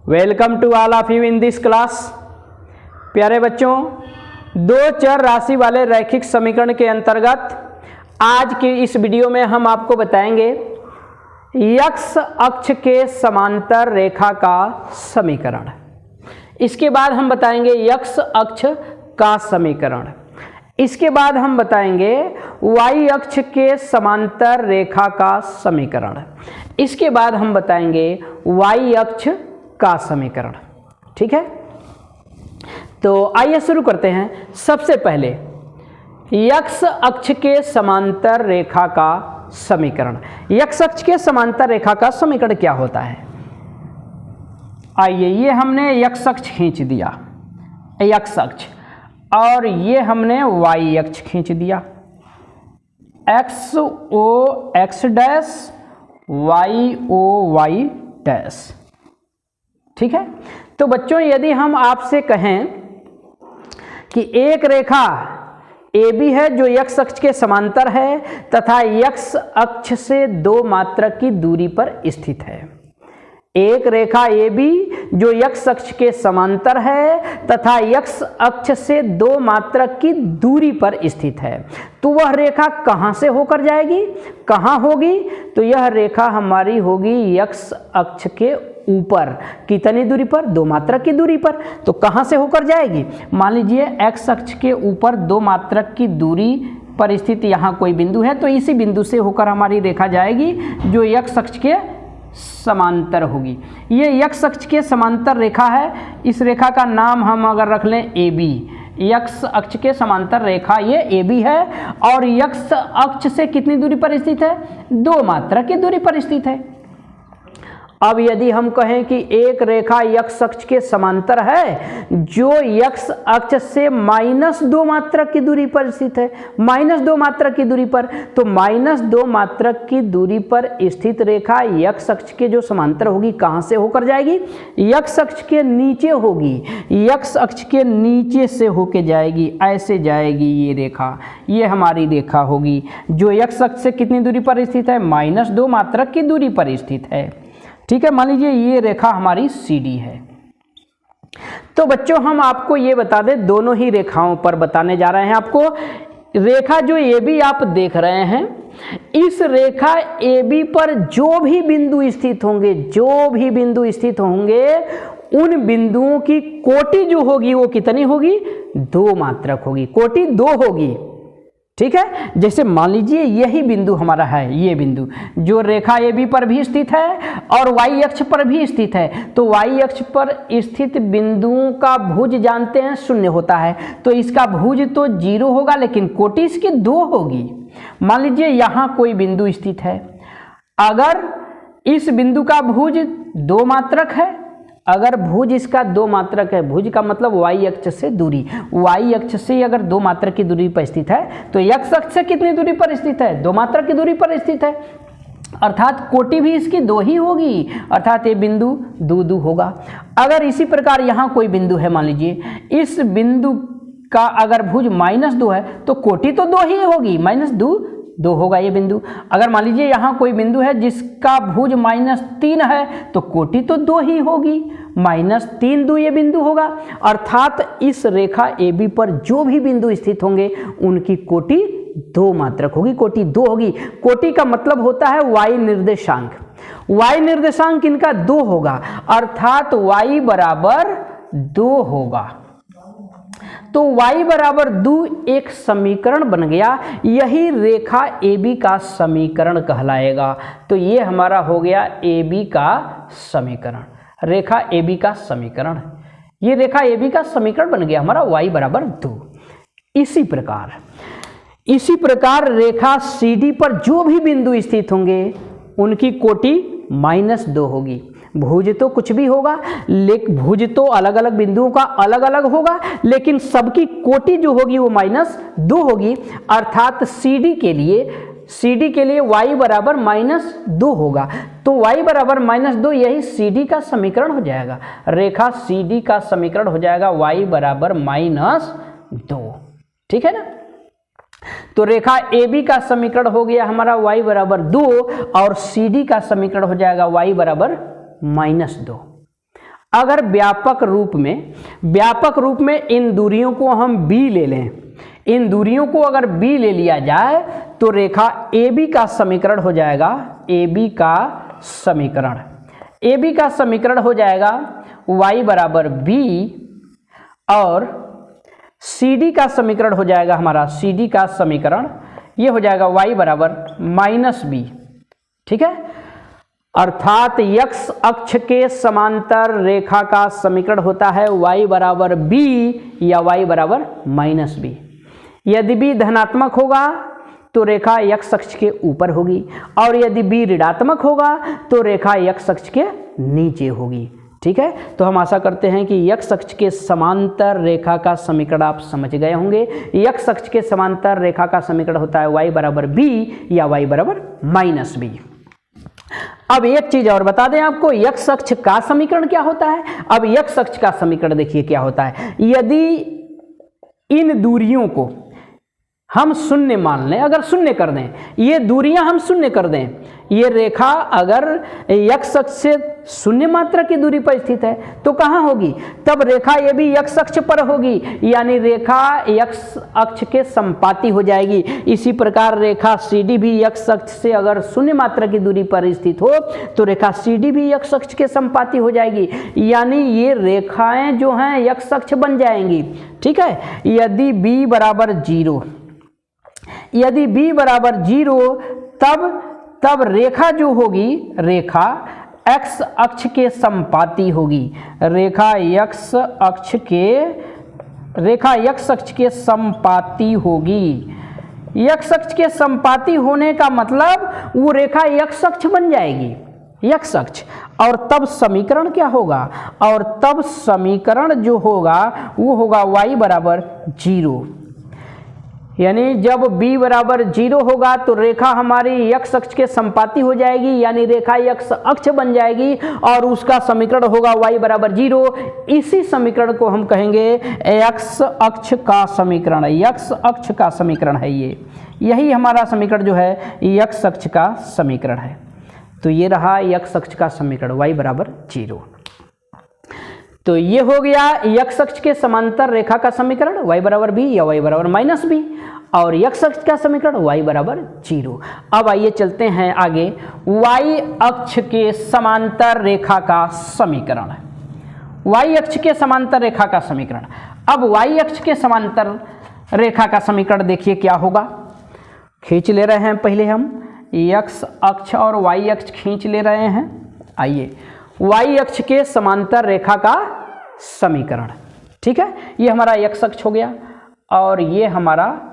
Welcome to all of you in this class. प्यारे बच्चों, दो चर राशि वाले रैखिक समीकरण के अंतर्गत आज की इस वीडियो में हम आपको बताएंगे x अक्ष के समांतर रेखा का समीकरण। इसके बाद हम बताएंगे x अक्ष का समीकरण। इसके बाद हम बताएंगे y अक्ष के समांतर रेखा का समीकरण। इसके बाद हम बताएंगे y अक्ष का समीकरण। ठीक है, तो आइए शुरू करते हैं। सबसे पहले x अक्ष के समांतर रेखा का समीकरण। x अक्ष के समांतर रेखा का समीकरण क्या होता है? आइए, ये हमने x अक्ष खींच दिया, x अक्ष, और ये हमने y अक्ष खींच दिया, x o x dash y o y dash. ठीक है, तो बच्चों यदि हम आपसे कहें कि एक रेखा AB है जो x अक्ष के समांतर है तथा x अक्ष से 2 मात्रक की दूरी पर स्थित है। एक रेखा AB जो x अक्ष के समांतर है तथा x अक्ष से 2 मात्रक की दूरी पर स्थित है, तो वह रेखा कहां से होकर जाएगी, कहां होगी? तो यह रेखा हमारी होगी x अक्ष के ऊपर। कितनी दूरी पर? 2 मात्रक की दूरी पर। तो कहां से होकर जाएगी? मान लीजिए x अक्ष के ऊपर 2 मात्रक की दूरी पर स्थित यहां कोई बिंदु है, तो इसी बिंदु से होकर हमारी रेखा जाएगी जो x अक्ष के समांतर होगी। ये x अक्ष के समांतर रेखा है। इस रेखा का नाम हम अगर रख लें AB, x अक्ष के समांतर रेखा ये AB है और x अक्ष से कितनी दूरी पर स्थित है? 2 मात्रक की दूरी पर स्थित है। अब यदि हम कहें कि एक रेखा x अक्ष के समांतर है जो x अक्ष से -2 मात्रक की दूरी पर स्थित है, -2 मात्रक की दूरी पर, तो -2 मात्रक की दूरी पर स्थित रेखा x अक्ष के जो समांतर होगी कहां से होकर जाएगी? x अक्ष के नीचे होगी, x अक्ष के नीचे से होके जाएगी, ऐसे जाएगी ये रेखा। ये हमारी रेखा होगी जो x अक्ष से कितनी दूरी पर स्थित है? -2 मात्रक की दूरी पर स्थित है। ठीक है, मान लीजिए ये रेखा हमारी CD है। तो बच्चों हम आपको ये बता दें, दोनों ही रेखाओं पर बताने जा रहे हैं आपको। रेखा जो AB आप देख रहे हैं, इस रेखा AB पर जो भी बिंदु स्थित होंगे, उन बिंदुओं की कोटि जो होगी वो कितनी होगी? 2 मात्रक होगी, कोटि 2 होगी। ठीक है, जैसे मान लीजिए यही बिंदु हमारा है, ये बिंदु जो रेखा AB पर भी स्थित है और y अक्ष पर भी स्थित है, तो y अक्ष पर स्थित बिंदुओं का भुज जानते हैं 0 होता है, तो इसका भुज तो 0 होगा लेकिन कोटि इसकी 2 होगी। मान लीजिए यहाँ कोई बिंदु स्थित है, अगर इस बिंदु का भुज 2 मात्रक है, अगर भुज इसका 2 मात्रक है, भुज का मतलब y अक्ष से दूरी, y अक्ष से अगर 2 मात्रक की दूरी पर स्थित है तो x अक्ष से कितनी दूरी पर स्थित है? 2 मात्रक की दूरी पर स्थित है, अर्थात कोटि भी इसकी 2 ही होगी, अर्थात ये बिंदु 2 होगा। अगर इसी प्रकार यहाँ कोई बिंदु है, मान लीजिए इस बिंदु का अगर भुज -2 है तो कोटि तो 2 ही होगी, -2 होगा ये बिंदु। अगर मान लीजिए यहाँ कोई बिंदु है जिसका भुज -3 है तो कोटि तो 2 ही होगी, -3 ये बिंदु होगा। अर्थात इस रेखा AB पर जो भी बिंदु स्थित होंगे उनकी कोटि 2 मात्रक होगी, कोटि 2 होगी। कोटि का मतलब होता है y निर्देशांक। y निर्देशांक इनका 2 होगा, अर्थात y बराबर 2 होगा। तो y बराबर 2 एक समीकरण बन गया, यही रेखा AB का समीकरण कहलाएगा। तो ये हमारा हो गया AB का समीकरण, रेखा AB का समीकरण। ये रेखा AB का समीकरण बन गया हमारा y बराबर 2। इसी प्रकार रेखा CD पर जो भी बिंदु स्थित होंगे उनकी कोटि -2 होगी। भुज तो कुछ भी होगा, लेकिन भुज तो अलग अलग बिंदुओं का अलग अलग होगा, लेकिन सबकी कोटि जो होगी वो -2 होगी। अर्थात CD के लिए y बराबर -2 होगा। तो y बराबर -2 यही CD का समीकरण हो जाएगा। रेखा CD का समीकरण हो जाएगा y बराबर -2। ठीक है ना? तो रेखा AB का समीकरण हो गया हमारा y बराबर 2 और CD का समीकरण हो जाएगा y बराबर -2। अगर व्यापक रूप में इन दूरियों को हम b ले लें, इन दूरियों को अगर b ले लिया जाए तो रेखा AB का समीकरण हो जाएगा, AB का समीकरण हो जाएगा y बराबर b, और CD का समीकरण हो जाएगा हमारा, CD का समीकरण ये हो जाएगा y बराबर माइनस b। ठीक है, अर्थात x अक्ष के समांतर रेखा का समीकरण होता है y बराबर b या y बराबर माइनस b। यदि b धनात्मक होगा तो रेखा x अक्ष के ऊपर होगी, और यदि b ऋणात्मक होगा तो रेखा x अक्ष के नीचे होगी। ठीक है, तो हम आशा करते हैं कि x अक्ष के समांतर रेखा का समीकरण आप समझ गए होंगे। x अक्ष के समांतर रेखा का समीकरण होता है y बराबर b या y बराबर माइनस b। अब एक चीज और बता दें आपको, x अक्ष का समीकरण क्या होता है। अब x अक्ष का समीकरण देखिए क्या होता है। यदि इन दूरियों को हम शून्य मान लें, अगर शून्य कर दें, ये दूरियां हम शून्य कर दें, ये रेखा अगर x अक्ष से शून्य मात्रा की दूरी पर स्थित है तो कहाँ होगी, तब रेखा ये भी x अक्ष पर होगी, यानी रेखा x अक्ष के संपाती हो जाएगी। इसी प्रकार रेखा CD भी x अक्ष से अगर शून्य मात्रा की दूरी पर स्थित हो तो रेखा CD भी x अक्ष के संपाती हो जाएगी, यानी ये रेखाएं जो हैं x अक्ष बन जाएंगी। ठीक है, यदि b बराबर 0 तब रेखा जो होगी, रेखा x अक्ष के संपाती होगी। रेखा x अक्ष के संपाती होगी। x अक्ष के संपाती होने का मतलब वो रेखा x अक्ष बन जाएगी, x अक्ष। और तब समीकरण क्या होगा, और तब समीकरण जो होगा वो होगा y बराबर 0। यानी जब b बराबर 0 होगा तो रेखा हमारी x अक्ष के संपाती हो जाएगी, यानी रेखा x अक्ष बन जाएगी, और उसका समीकरण होगा y बराबर 0। इसी समीकरण को हम कहेंगे x अक्ष का समीकरण। x अक्ष का समीकरण है ये, यही हमारा समीकरण जो है x अक्ष का समीकरण है। तो ये रहा x अक्ष का समीकरण y बराबर 0। तो ये हो गया x अक्ष के समांतर रेखा का समीकरण y बराबर b या y बराबर माइनस b, और x अक्ष का समीकरण y बराबर 0। अब आइए चलते हैं आगे, y अक्ष के समांतर रेखा का समीकरण। y अक्ष के समांतर रेखा का समीकरण। अब y अक्ष के समांतर रेखा का समीकरण देखिए क्या होगा। खींच ले रहे हैं पहले हम x अक्ष और y अक्ष खींच ले रहे हैं। आइए, y अक्ष के समांतर रेखा का समीकरण। ठीक है, ये हमारा x अक्ष हो गया और ये हमारा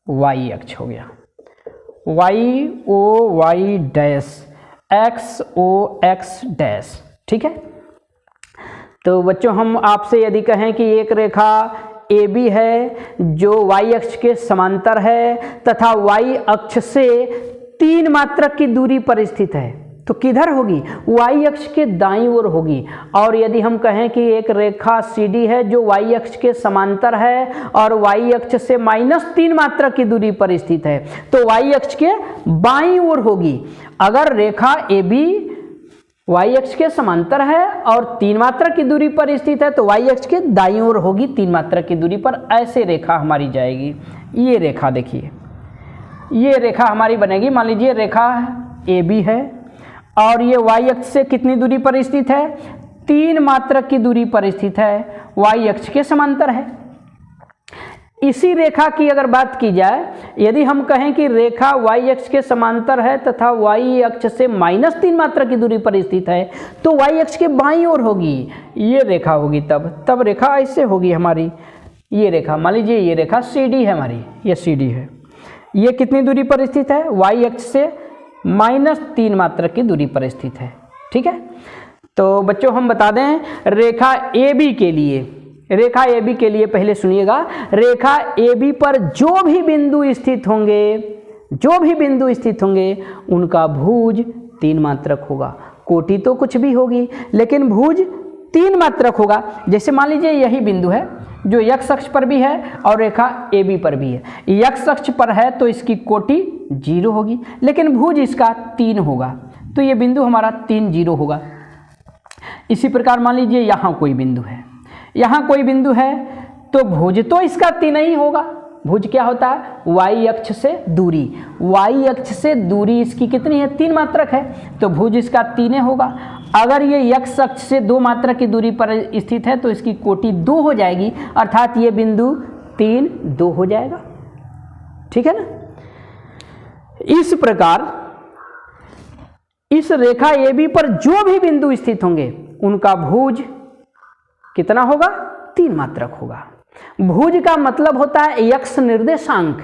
y अक्ष हो गया। y o y dash, x o x dash. ठीक है, तो बच्चों हम आपसे यदि कहें कि एक रेखा AB है जो y अक्ष के समांतर है तथा y अक्ष से 3 मात्रक की दूरी पर स्थित है, तो किधर होगी, y अक्ष के दाईं ओर होगी। और यदि हम कहें कि एक रेखा CD है जो y अक्ष के समांतर है और y अक्ष से -3 मात्रक की दूरी पर स्थित है, तो y अक्ष के बाईं ओर होगी। अगर रेखा AB y अक्ष के समांतर है और 3 मात्रक की दूरी पर स्थित है तो y अक्ष के दाईं ओर होगी 3 मात्रक की दूरी पर। ऐसे रेखा हमारी जाएगी। ये रेखा देखिए, ये रेखा हमारी बनेगी। मान लीजिए रेखा AB है और ये y अक्ष से कितनी दूरी पर स्थित है, 3 मात्रक की दूरी पर स्थित है, y अक्ष के समांतर है। इसी रेखा की अगर बात की जाए, यदि हम कहें कि रेखा y अक्ष के समांतर है तथा y अक्ष से -3 मात्रक की दूरी पर स्थित है, तो y अक्ष के बाईं ओर होगी ये रेखा होगी। तब रेखा ऐसे होगी हमारी। ये रेखा मान लीजिए ये रेखा CD है हमारी, ये CD है। ये कितनी दूरी पर स्थित है, y अक्ष से -3 मात्रक की दूरी पर स्थित है। ठीक है, तो बच्चों हम बता दें रेखा AB के लिए पहले सुनिएगा, रेखा AB पर जो भी बिंदु स्थित होंगे उनका भुज 3 मात्रक होगा। कोटि तो कुछ भी होगी लेकिन भुज 3 मात्रक होगा। जैसे मान लीजिए यही बिंदु है जो x अक्ष पर भी है और रेखा AB पर भी है। x अक्ष पर है तो इसकी कोटि 0 होगी लेकिन भुज इसका 3 होगा, तो ये बिंदु हमारा 3 0 होगा। इसी प्रकार मान लीजिए यहाँ कोई बिंदु है, यहाँ कोई बिंदु है, तो भुज तो इसका 3 ही होगा। भुज क्या होता है? y अक्ष से दूरी, y अक्ष से दूरी इसकी कितनी है? 3 मात्रक है, तो भुज इसका 3 होगा। अगर ये x अक्ष से 2 मात्रक की दूरी पर स्थित है तो इसकी कोटि 2 हो जाएगी, अर्थात ये बिंदु 3 2 हो जाएगा। ठीक है ना? इस प्रकार इस रेखा AB पर जो भी बिंदु स्थित होंगे उनका भुज कितना होगा? 3 मात्रक होगा। भुज का मतलब होता है x निर्देशांक,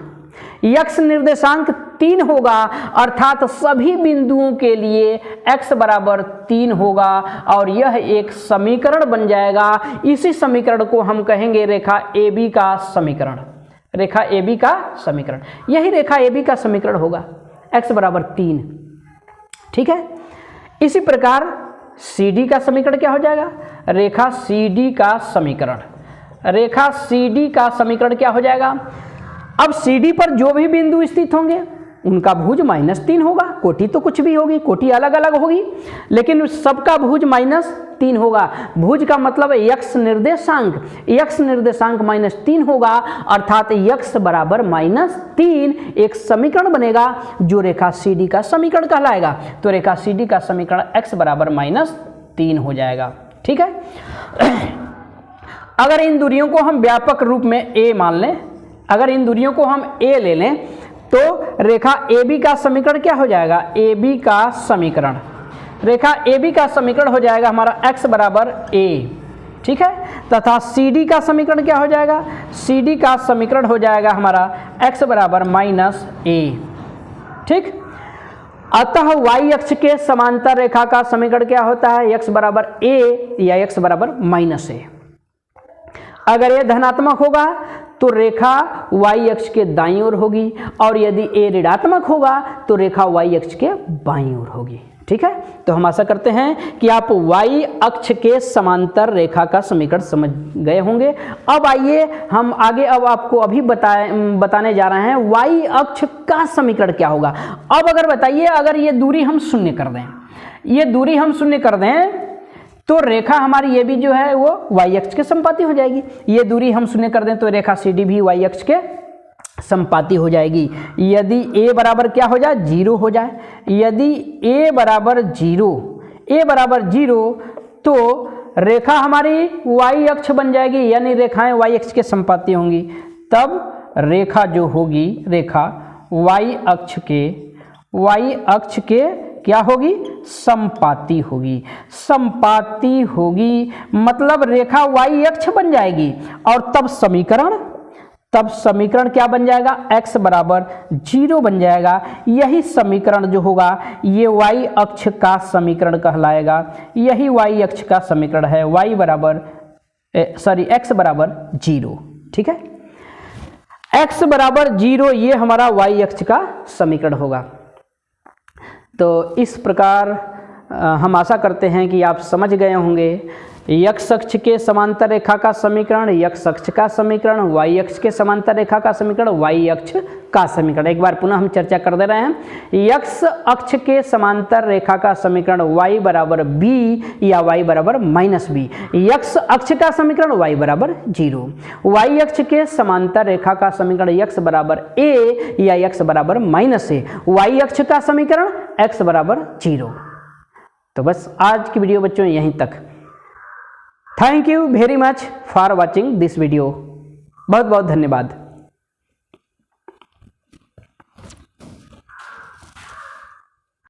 x निर्देशांक 3 होगा, अर्थात सभी बिंदुओं के लिए x बराबर 3 होगा और यह एक समीकरण बन जाएगा। इसी समीकरण को हम कहेंगे रेखा AB का समीकरण, रेखा AB का समीकरण। यही रेखा AB का समीकरण होगा, x बराबर 3। ठीक है? इसी प्रकार CD का समीकरण क्या हो जाएगा? रेखा CD का समीकरण, रेखा CD का समीकरण क्या हो जाएगा? अब CD पर जो भी बिंदु स्थित होंगे उनका भुज -3 होगा। कोटि तो कुछ भी होगी, कोटि अलग अलग होगी, लेकिन सबका भुज -3 होगा। भुज का मतलब x निर्देशांक, x निर्देशांक -3 होगा, अर्थात x बराबर -3 एक समीकरण बनेगा जो रेखा CD का समीकरण कहलाएगा। तो रेखा CD का समीकरण x बराबर -3 हो जाएगा। ठीक है? अगर इन दूरियों को हम व्यापक रूप में a मान लें, अगर इन दूरियों को हम a ले लें तो रेखा AB का समीकरण क्या हो जाएगा? AB का समीकरण, रेखा AB का समीकरण हो जाएगा हमारा x बराबर a। ठीक है? तथा CD का समीकरण क्या हो जाएगा? CD का समीकरण हो जाएगा हमारा x बराबर -a। ठीक? अतः y अक्ष के समांतर रेखा का समीकरण क्या होता है? x बराबर a या x बराबर -a। अगर ये धनात्मक होगा तो रेखा y अक्ष के दाईं ओर होगी, और यदि a ऋणात्मक होगा तो रेखा y अक्ष के बाईं ओर होगी। ठीक है? तो हम आशा करते हैं कि आप y अक्ष के समांतर रेखा का समीकरण समझ गए होंगे। अब आइए हम आगे अब आपको अभी बताने जा रहे हैं y अक्ष का समीकरण क्या होगा। अब अगर बताइए, अगर ये दूरी हम शून्य कर दें, ये दूरी हम शून्य कर दें तो रेखा हमारी ये भी जो है वो y अक्ष के संपाती हो जाएगी। ये दूरी हम शून्य कर दें तो रेखा CD भी y अक्ष के संपाती हो जाएगी। यदि a बराबर क्या हो जाए? 0 हो जाए, यदि a बराबर 0 तो रेखा हमारी y अक्ष बन जाएगी, यानी रेखाएं y अक्ष के संपाती होंगी। तब रेखा जो होगी, रेखा y अक्ष के क्या होगी? संपाती होगी। संपाती होगी मतलब रेखा y अक्ष बन जाएगी, और तब समीकरण क्या बन जाएगा? x बराबर 0 बन जाएगा। यही समीकरण जो होगा ये y अक्ष का समीकरण कहलाएगा। यही y अक्ष का समीकरण है, x बराबर 0। ठीक है? x बराबर 0 ये हमारा y अक्ष का समीकरण होगा। तो इस प्रकार हम आशा करते हैं कि आप समझ गए होंगे x अक्ष के समांतर रेखा का समीकरण, x अक्ष का समीकरण, y अक्ष के समांतर रेखा का समीकरण, y अक्ष का समीकरण। एक बार पुनः हम चर्चा कर दे रहे हैं। x अक्ष के समांतर रेखा का समीकरण y बराबर b या y बराबर -b, x अक्ष का समीकरण y बराबर 0, y अक्ष के समांतर रेखा का समीकरण x बराबर a या x बराबर -a, y अक्ष का समीकरण x बराबर 0। तो बस आज की वीडियो बच्चों यहीं तक। Thank you very much for watching this video. बहुत बहुत धन्यवाद।